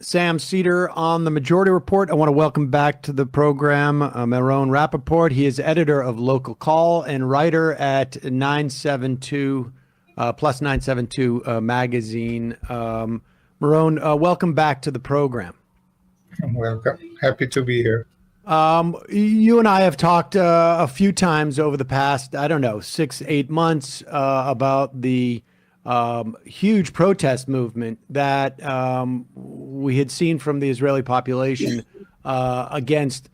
Sam Seder on the Majority Report. I want to welcome back to the program Meron Rapoport. He is editor of Local Call and writer at 972 plus 972 magazine. Meron, welcome back to the program. Welcome. Happy to be here. You and I have talked a few times over the past, 6-8 months about the huge protest movement that we had seen from the Israeli population against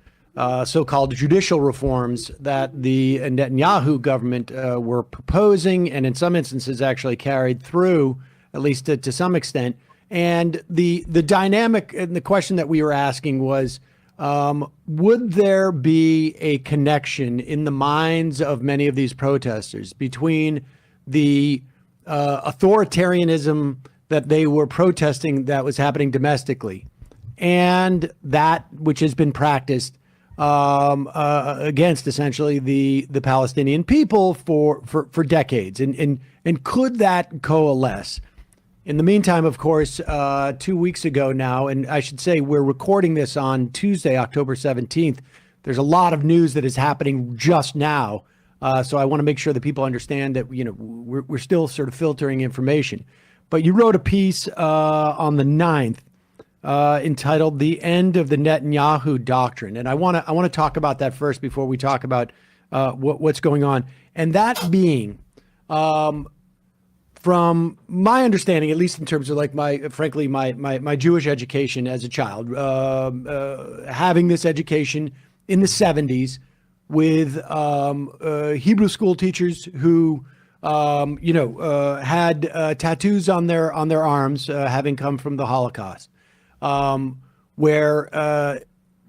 so-called judicial reforms that the Netanyahu government were proposing, and in some instances actually carried through, at least to some extent. And the dynamic and the question that we were asking was, would there be a connection in the minds of many of these protesters between the authoritarianism that they were protesting that was happening domestically and that which has been practiced against essentially the Palestinian people for decades? And could that coalesce? In the meantime, of course, 2 weeks ago now, and I should say we're recording this on Tuesday, October 17th, there's a lot of news that is happening just now. So I want to make sure that people understand that, we're still sort of filtering information. But you wrote a piece on the 9th entitled "The End of the Netanyahu Doctrine." And I want to talk about that first before we talk about what's going on. And that being, from my understanding, at least in terms of like my Jewish education as a child, having this education in the 70s, with Hebrew school teachers who, had tattoos on their arms, having come from the Holocaust, where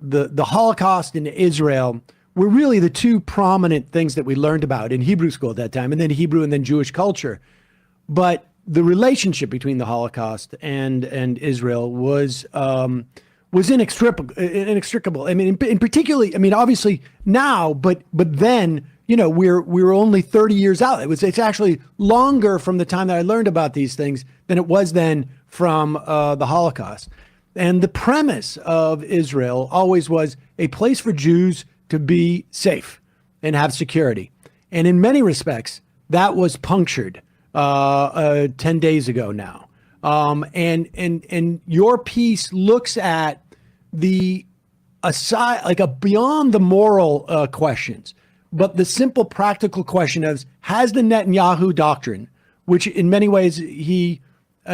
the Holocaust and Israel were really the two prominent things that we learned about in Hebrew school at that time, and then Hebrew and then Jewish culture. But the relationship between the Holocaust and Israel was inextricable. I mean, in particularly, obviously now, but then, we're only 30 years out. It's actually longer from the time that I learned about these things than it was then from the Holocaust. And the premise of Israel always was a place for Jews to be safe and have security. And in many respects, that was punctured 10 days ago now. And your piece looks at the aside, like a beyond the moral questions, but the simple practical question of, has the Netanyahu doctrine, which in many ways he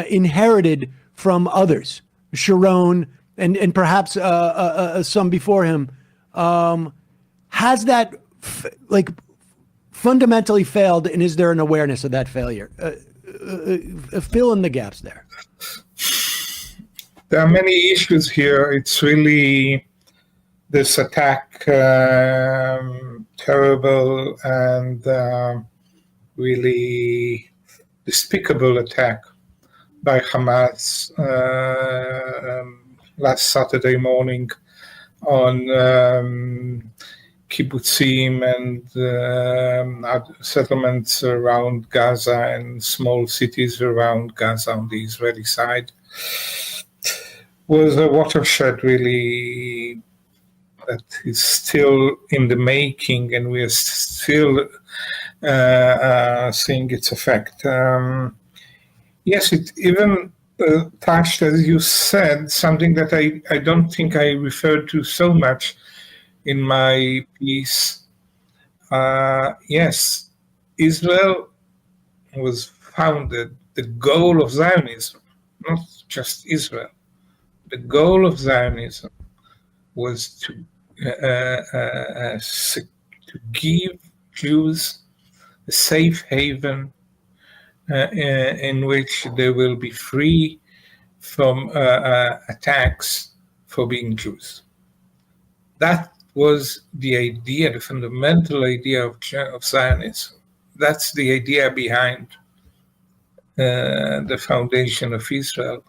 inherited from others, Sharon and perhaps some before him, has that fundamentally failed, and is there an awareness of that failure? Fill in the gaps there. There are many issues here. It's really this attack, terrible and really despicable attack by Hamas last Saturday morning on kibbutzim and settlements around Gaza and small cities around Gaza on the Israeli side, was a watershed really that is still in the making, and we are still seeing its effect. Yes, it even touched, as you said, something that I don't think I referred to so much in my piece. Yes, Israel was founded, the goal of Zionism, not just Israel. The goal of Zionism was to give Jews a safe haven in which they will be free from attacks for being Jews. That was the idea, the fundamental idea of Zionism. That's the idea behind the foundation of Israel.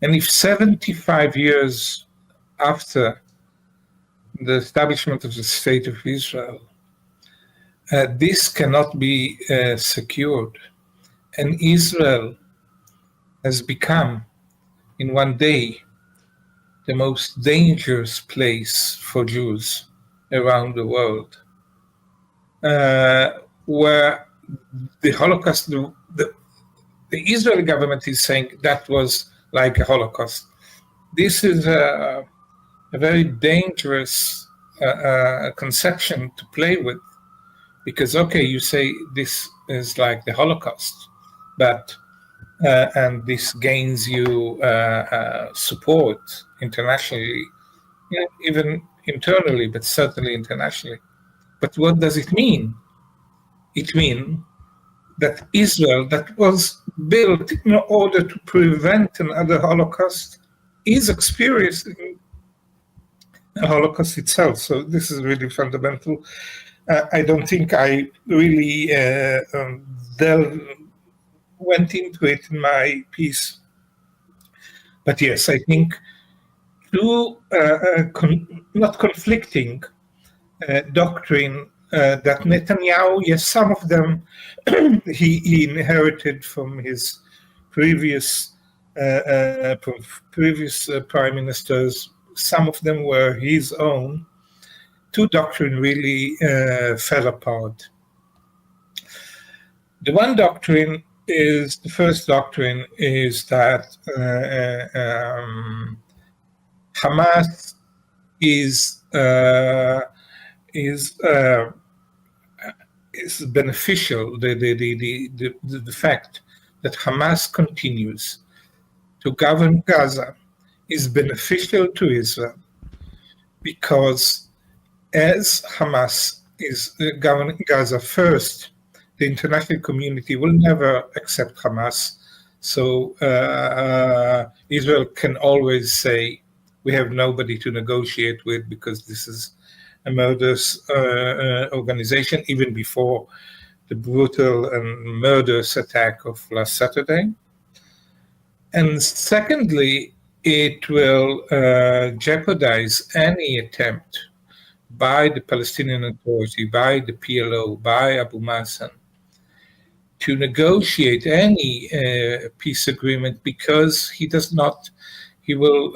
And if 75 years after the establishment of the State of Israel, this cannot be secured, and Israel has become in one day the most dangerous place for Jews around the world, where the Holocaust, the Israeli government is saying that was like a Holocaust. This is a very dangerous conception to play with, because, okay, you say this is like the Holocaust, but and this gains you support internationally, even internally, but certainly internationally. But what does it mean? It means that Israel, that was built in order to prevent another Holocaust, is experiencing a Holocaust itself. So this is really fundamental. I don't think I really went into it in my piece. But yes, I think two not conflicting doctrine that Netanyahu, yes, some of them he inherited from his previous prime ministers. Some of them were his own. Two doctrine really fell apart. The one doctrine is, the first doctrine is that Hamas is beneficial. The fact that Hamas continues to govern Gaza is beneficial to Israel, because as Hamas is governing Gaza first, the international community will never accept Hamas. So Israel can always say, we have nobody to negotiate with because this is a murderous organization, even before the brutal and murderous attack of last Saturday. And secondly, it will jeopardize any attempt by the Palestinian Authority, by the PLO, by Abu Mazen, to negotiate any peace agreement, because he will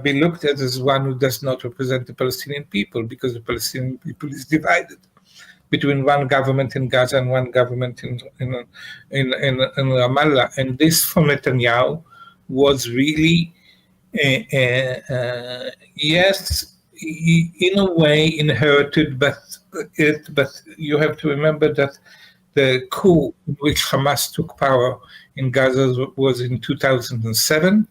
be looked at as one who does not represent the Palestinian people, because the Palestinian people is divided between one government in Gaza and one government in Ramallah. And this, for Netanyahu, was really, yes, in a way inherited, but you have to remember that the coup in which Hamas took power in Gaza was in 2007,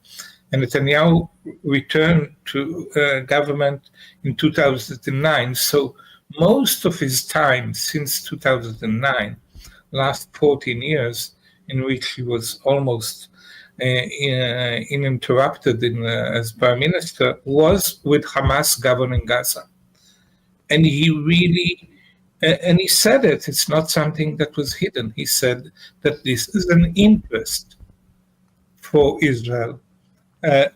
and Netanyahu returned to government in 2009. So most of his time since 2009, last 14 years, in which he was almost uninterrupted as prime minister, was with Hamas governing Gaza. And he really, and he said it, it's not something that was hidden. He said that this is an interest for Israel,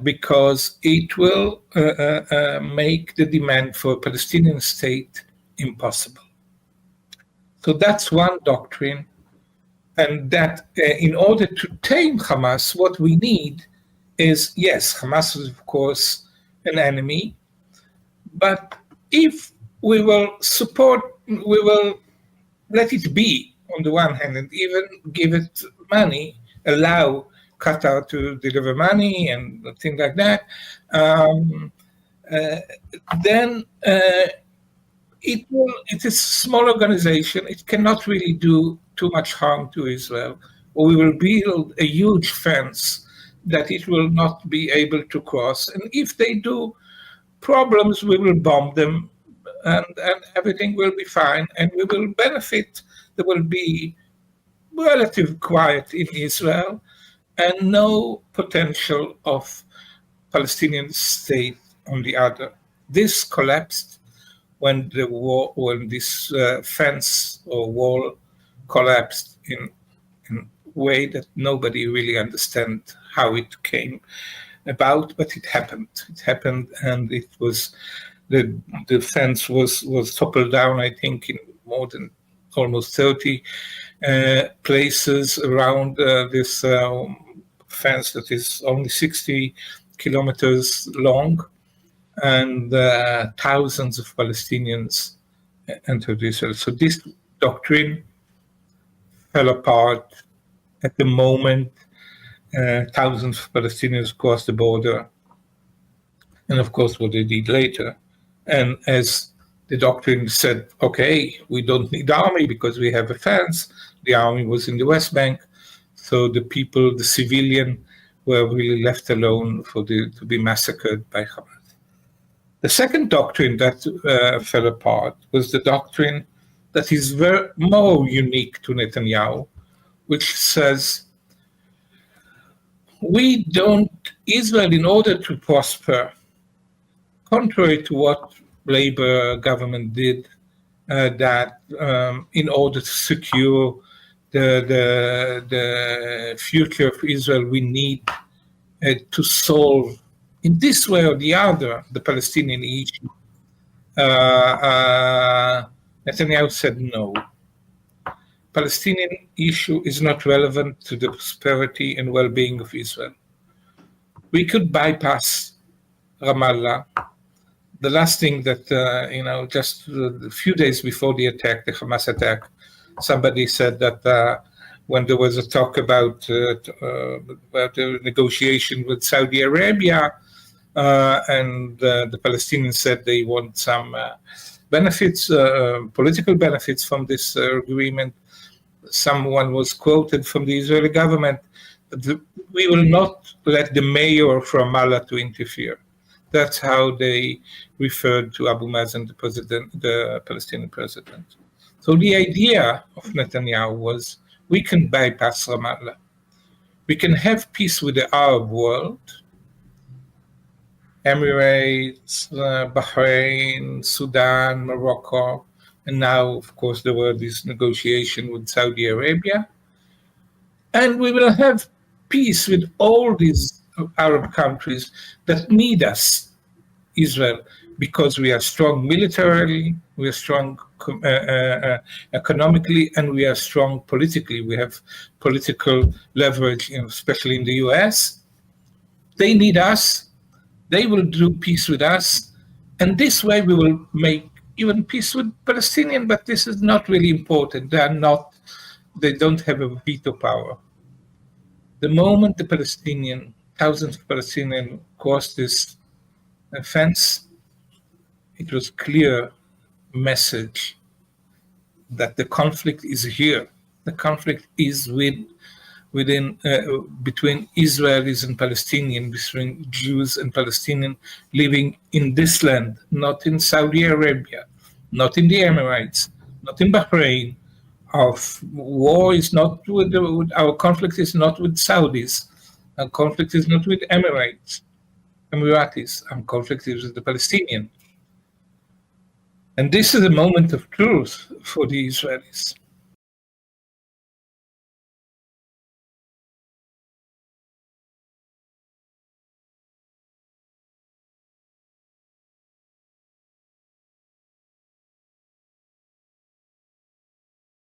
because it will make the demand for a Palestinian state impossible. So that's one doctrine. And that in order to tame Hamas, what we need is, yes, Hamas is of course an enemy, but if we will let it be on the one hand, and even give it money, allow Qatar to deliver money and things like that, then it is a small organization. It cannot really do too much harm to Israel, or we will build a huge fence that it will not be able to cross. And if they do problems, we will bomb them, and everything will be fine, and we will benefit. There will be relative quiet in Israel, and no potential of Palestinian state on the other. This collapsed when this fence or wall collapsed in a way that nobody really understand how it came about, but it happened. It happened, and it was the fence was toppled down, I think, in more than almost 30 places around this fence that is only 60 kilometers long, and thousands of Palestinians entered Israel. So this doctrine fell apart at the moment. Thousands of Palestinians crossed the border, and of course what they did later. And as the doctrine said, okay, we don't need army because we have a fence. The army was in the West Bank, so the people, the civilian, were really left alone to be massacred by Hamas. The second doctrine that fell apart was the doctrine that is more unique to Netanyahu, which says, Israel, in order to prosper, contrary to what Labour government did, that in order to secure the future of Israel, we need to solve, in this way or the other, the Palestinian issue. Netanyahu said no. Palestinian issue is not relevant to the prosperity and well-being of Israel. We could bypass Ramallah. The last thing that, just a few days before the attack, the Hamas attack, somebody said that when there was a talk about the negotiation with Saudi Arabia, and the Palestinians said they want some benefits, political benefits from this agreement. Someone was quoted from the Israeli government, we will not let the mayor of Ramallah to interfere. That's how they referred to Abu Mazen, the Palestinian president. So the idea of Netanyahu was, we can bypass Ramallah. We can have peace with the Arab world, Emirates, Bahrain, Sudan, Morocco, and now, of course, there were this negotiation with Saudi Arabia. And we will have peace with all these Arab countries that need us, Israel, because we are strong militarily, we are strong economically, and we are strong politically. We have political leverage, especially in the US. They need us. They will do peace with us. And this way we will make even peace with Palestinians, but this is not really important. They don't have a veto power. The moment the thousands of Palestinians crossed this fence, it was clear message that the conflict is here. The conflict is between Israelis and Palestinians, between Jews and Palestinians living in this land, not in Saudi Arabia, not in the Emirates, not in Bahrain. Our war is not our conflict is not with Saudis. Our conflict is not with Emiratis. Our conflict is with the Palestinians. And this is a moment of truth for the Israelis.